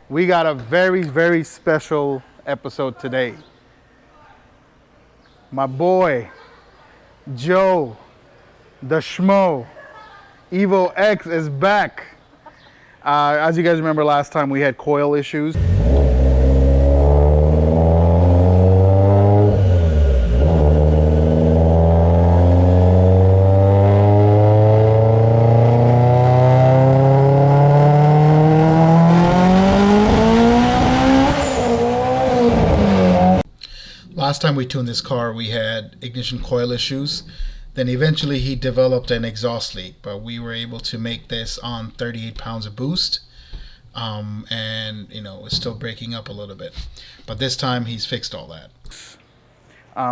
We got a very, very special episode today. My boy, Joe, the Schmo, Evo X is back. As you guys remember last time, we had coil issues. Last time we tuned this car, we had ignition coil issues. Then eventually he developed an exhaust leak, but we were able to make this on 38 pounds of boost. And you know, it's still breaking up a little bit. But this time he's fixed all that.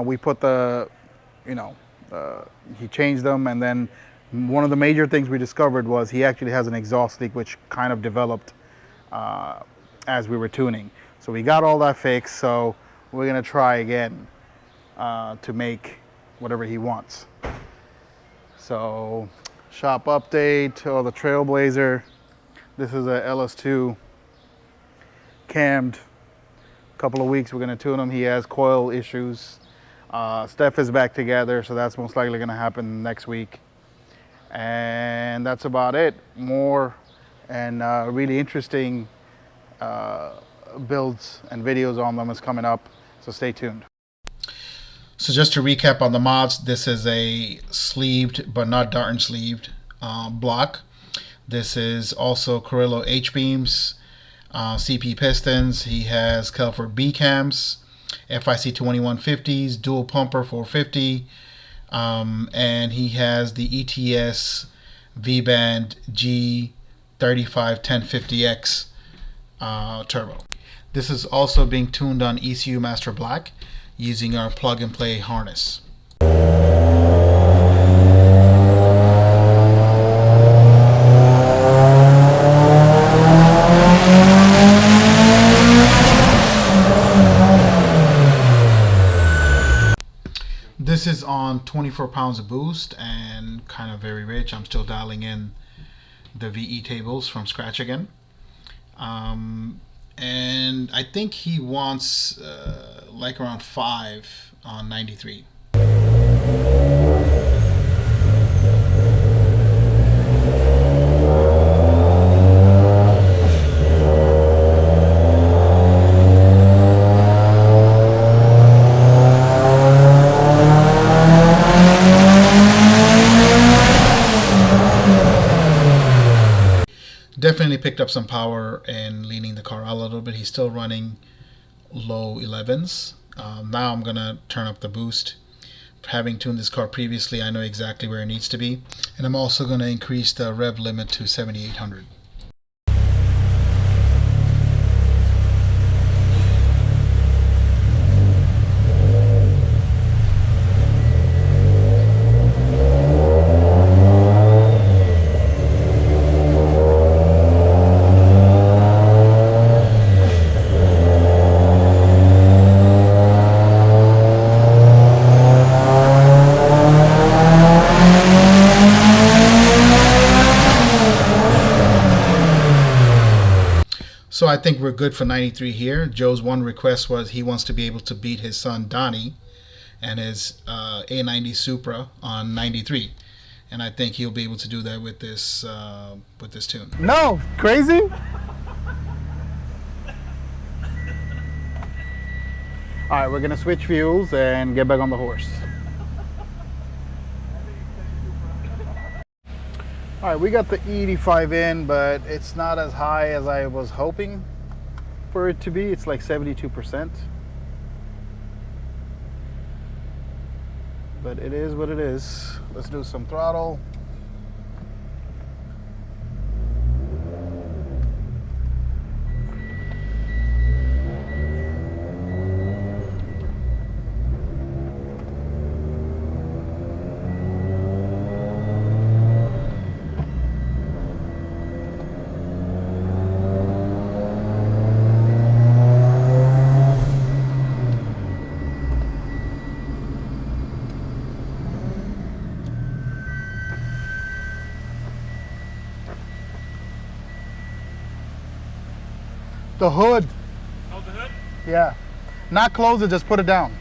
We put he changed them, and then one of the major things we discovered was he actually has an exhaust leak, which kind of developed as we were tuning. So we got all that fixed, so we're gonna try again to make whatever he wants. So, shop update, the Trailblazer. This is a LS2 cammed. Couple of weeks we're gonna tune him. He has coil issues. Steph is back together, so that's most likely gonna happen next week. And that's about it. More and really interesting builds and videos on them is coming up. So stay tuned. So just to recap on the mods, this is a sleeved but not Darton sleeved block. This is also Carrillo H-beams, CP pistons. He has Kelford B cams, FIC 2150s, dual pumper 450, and he has the ETS V-band G35-1050X turbo. This is also being tuned on Ecumaster Black using our plug-and-play harness. This is on 24 pounds of boost and kind of very rich. I'm still dialing in the VE tables from scratch again. And I think he wants like around 5 on 93. Definitely picked up some power and leaning the car out a little bit. He's still running low 11s. Now I'm gonna turn up the boost. Having tuned this car previously, I know exactly where it needs to be. And I'm also gonna increase the rev limit to 7,800. So I think we're good for 93 here. Joe's one request was he wants to be able to beat his son Donnie and his A90 Supra on 93, and I think he'll be able to do that with this tune. No, crazy. All right, we're gonna switch fuels and get back on the horse. All right, we got the E85 in, but it's not as high as I was hoping for it to be. It's like 72%. But it is what it is. Let's do some throttle. The hood. Oh, the hood? Yeah. Not close it, just put it down.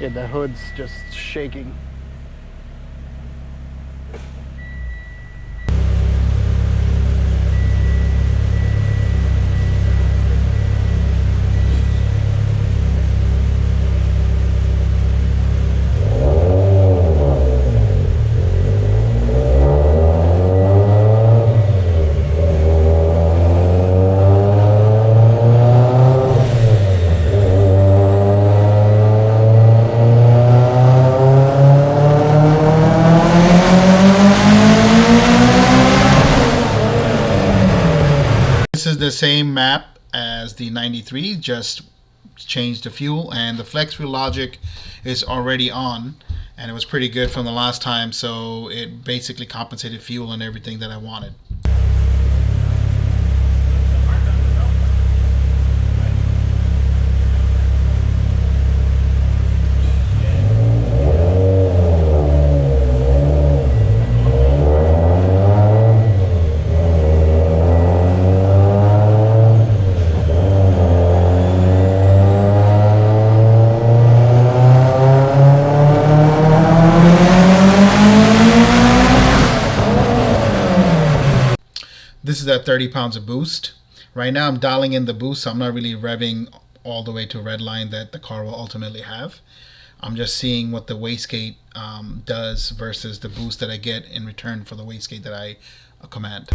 Yeah, the hood's just shaking. This is the same map as the 93, just changed the fuel, and the flex fuel logic is already on, and it was pretty good from the last time, so it basically compensated fuel and everything that I wanted. This is at 30 pounds of boost. Right now I'm dialing in the boost, so I'm not really revving all the way to red line that the car will ultimately have. I'm just seeing what the wastegate does versus the boost that I get in return for the wastegate that I command.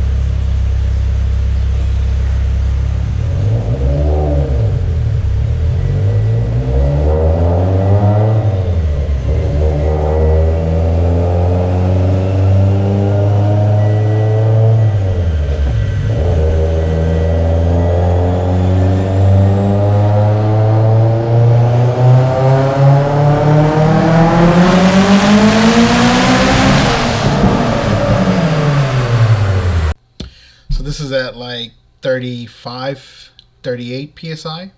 This is at like 35, 38 psi.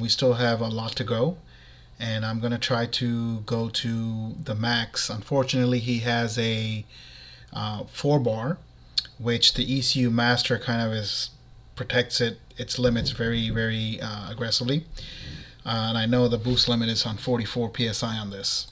We still have a lot to go, and I'm gonna try to go to the max. Unfortunately, he has a 4-bar, which the ECU master kind of protects its limits very aggressively, and I know the boost limit is on 44 psi on this.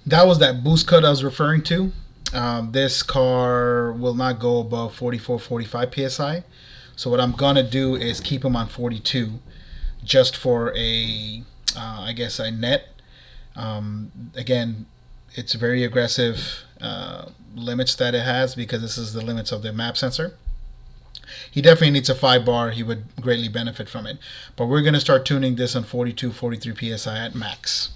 That was that boost cut I was referring to. This car will not go above 44, 45 psi. So what I'm gonna do is keep him on 42, just for I guess a net. Again, it's very aggressive limits that it has, because this is the limits of the map sensor. He definitely needs a 5-bar. He would greatly benefit from it. But we're gonna start tuning this on 42, 43 psi at max.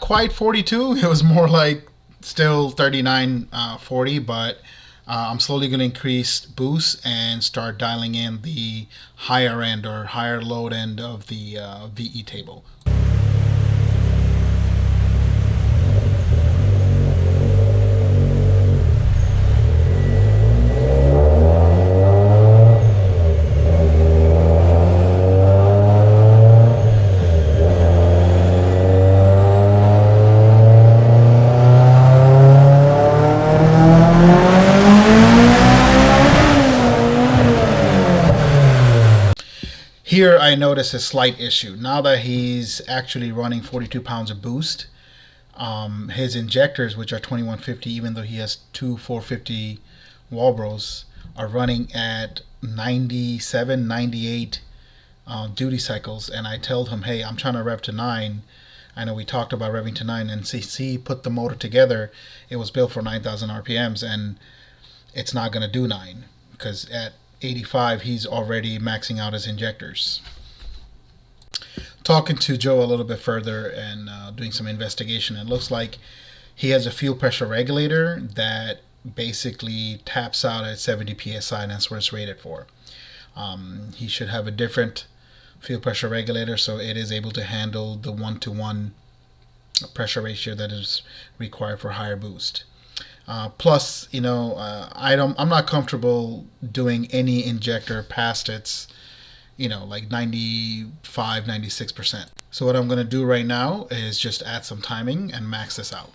Quite 42, it was more like still 39, 40, but I'm slowly going to increase boost and start dialing in the higher end or higher load end of the VE table. Here I notice a slight issue. Now that he's actually running 42 pounds of boost, his injectors, which are 2150, even though he has two 450 walbros, are running at 97, 98 duty cycles. And I told him, hey, I'm trying to rev to 9. I know we talked about revving to 9, and CC put the motor together. It was built for 9,000 RPMs, and it's not going to do 9, because at 85 he's already maxing out his injectors. talking to Joe a little bit further and doing some investigation, it looks like he has a fuel pressure regulator that basically taps out at 70 psi, and that's what it's rated for. He should have a different fuel pressure regulator so it is able to handle the 1-to-1 pressure ratio that is required for higher boost. Plus, I'm not comfortable doing any injector past its, like 95, 96%. So what I'm going to do right now is just add some timing and max this out.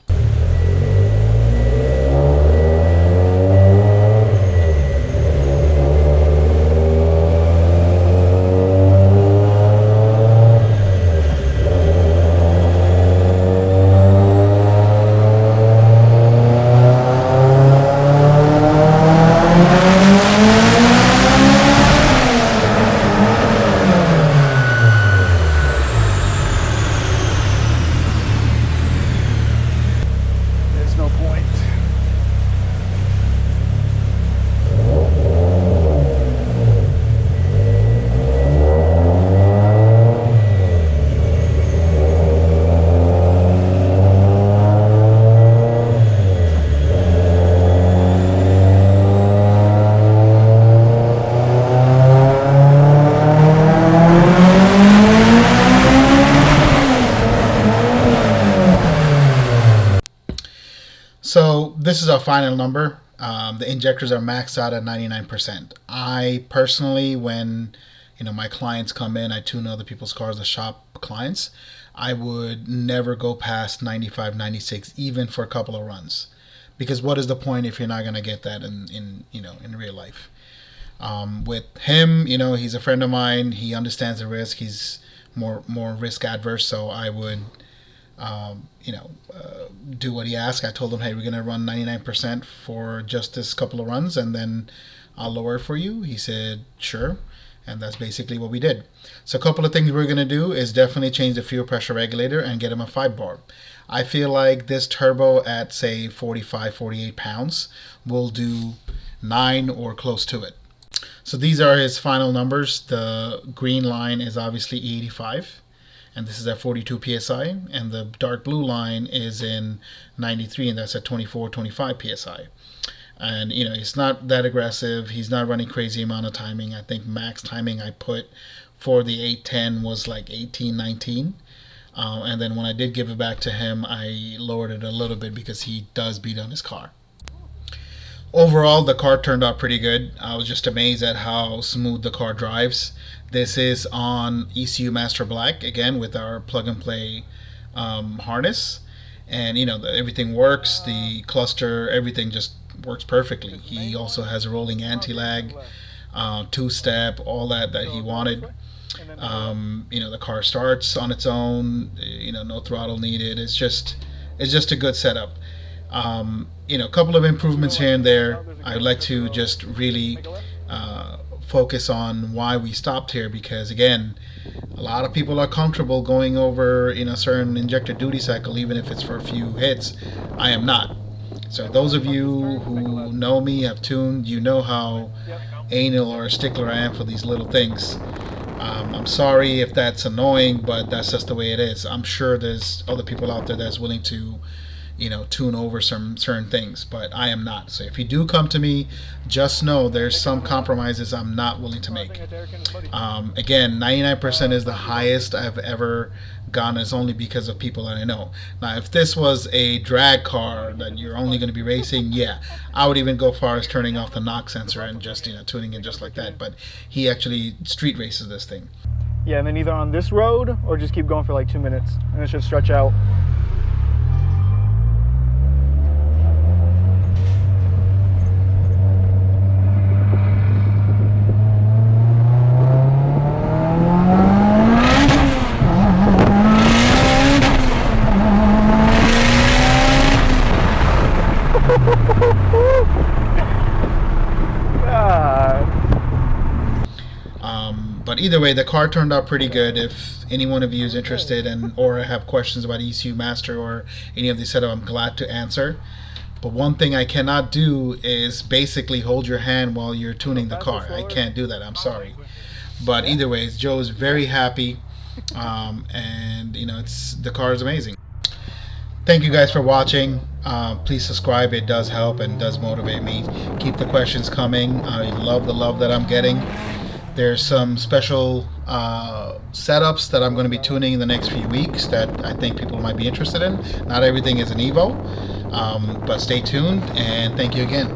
So this is our final number. The injectors are maxed out at 99%. I personally, when my clients come in, I tune other people's cars, the shop clients, I would never go past 95, 96, even for a couple of runs, because what is the point if you're not going to get that in real life? With him, he's a friend of mine. He understands the risk. He's more risk adverse, so I would do what he asked. I told him, hey, we're going to run 99% for just this couple of runs, and then I'll lower it for you. He said, sure. And that's basically what we did. So a couple of things we're going to do is definitely change the fuel pressure regulator and get him a 5-bar. I feel like this turbo at, say, 45, 48 pounds will do 9 or close to it. So these are his final numbers. The green line is obviously 85. And this is at 42 psi, and the dark blue line is in 93, and that's at 24, 25 psi. And it's not that aggressive. He's not running crazy amount of timing. I think max timing I put for the 810 was like 18, 19. And then when I did give it back to him, I lowered it a little bit because he does beat on his car. Overall, the car turned out pretty good. I was just amazed at how smooth the car drives. This is on Ecumaster Black, again, with our plug-and-play harness. And, everything works. The cluster, everything just works perfectly. He also has a rolling anti-lag, two-step, all that he wanted. The car starts on its own. No throttle needed. It's just a good setup. A couple of improvements here and there. I'd like to just really focus on why we stopped here, because again, a lot of people are comfortable going over a certain injector duty cycle, even if it's for a few hits. I am not. So those of you who know me, have tuned, you know how anal or a stickler I am for these little things. I'm sorry if that's annoying, but that's just the way it is. I'm sure there's other people out there that's willing to tune over some certain things, but I am not. So if you do come to me, just know there's some compromises I'm not willing to make. Again, 99% is the highest I've ever gone. It's only because of people that I know. Now, if this was a drag car that you're only going to be racing, yeah, I would even go far as turning off the knock sensor and just tuning it just like that. But he actually street races this thing. Yeah, and then either on this road or just keep going for like 2 minutes, and it should stretch out. But either way, the car turned out pretty good. If any one of you is interested or have questions about Ecumaster or any of these setup, I'm glad to answer. But one thing I cannot do is basically hold your hand while you're tuning the car. I can't do that. I'm sorry. But either way, Joe is very happy. And you know, the car is amazing. Thank you guys for watching. Please subscribe. It does help and does motivate me. Keep the questions coming. I love the love that I'm getting. There's some special setups that I'm going to be tuning in the next few weeks that I think people might be interested in. Not everything is an Evo, but stay tuned, and thank you again.